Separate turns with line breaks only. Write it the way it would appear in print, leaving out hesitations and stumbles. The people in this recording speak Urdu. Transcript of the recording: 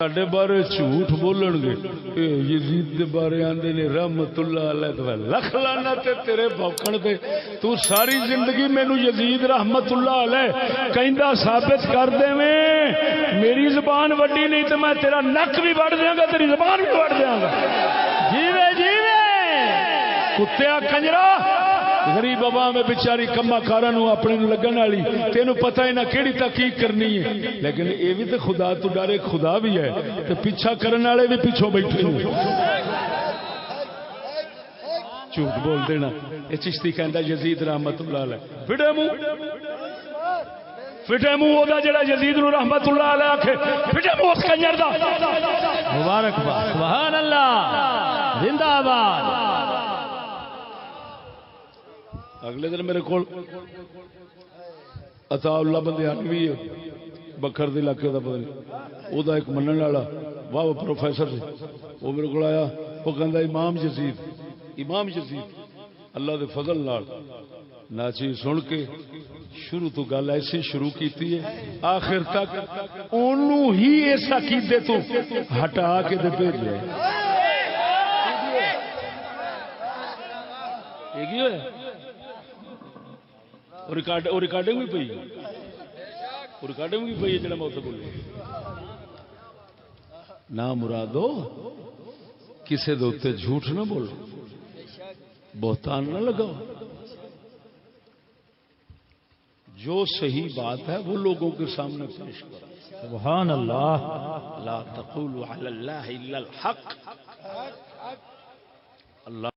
ساڈے بارے جھوٹ بولن گے یزید دے بارے آندے نے رحمت اللہ علیہ لکھ لعنت تیرے بھوکن تے تو ساری زندگی مینوں یزید رحمت اللہ علیہ کہندا ثابت کر دیویں میری زبان وڈی نہیں تے میں تیرا نک بھی وڈ دیاں گا تیری زبان بھی وڈ دیاں گا جیوے جیوے کتیا کنجرا غریب عوام بیچاری کما کاراں نو اپنے نو لگن والی تینوں پتہ ہی نہ کیڑی تحقیق کرنی ہے لیکن اے بھی تے خدا تو ڈرے خدا بھی ہے تے پیچھا کرن والے بھی پیچھوں بیٹھے ہیں جھوٹ بول دینا اے چشتی کہندا یزید رحمت اللہ علیہ فٹے منہ دا جڑا یزید نو رحمت اللہ علیہ آکھے فٹے منہ اس کنجر دا مبارک باد سبحان اللہ زندہ باد اگلے دن میرے کو عطا اللہ بندیانوی ہے بکھر دے علاقے دا پتہ نہیں او دا ایک منن والا واہ پروفیسر سے وہ میرے کو آیا وہ کہندا امام یزید اللہ دے فضل نال ناچی سن کے شروع تو گل ایسی شروع کیتی ہے آخر تک اونوں ہی اس عقیدے تو ہٹا کے تے بھیجیا ہے کی ہویا ریکارڈنگ بھی پی ریکارڈنگ بھی پی ہے جڑا میں اتنے بولوں نہ مرادو کسی دے اتنے جھوٹ نہ بولو بہتان نہ لگاؤ جو صحیح بات ہے وہ لوگوں کے سامنے پیش کرو سبحان اللہ لا تقولوا علی اللہ الا الحق اللہ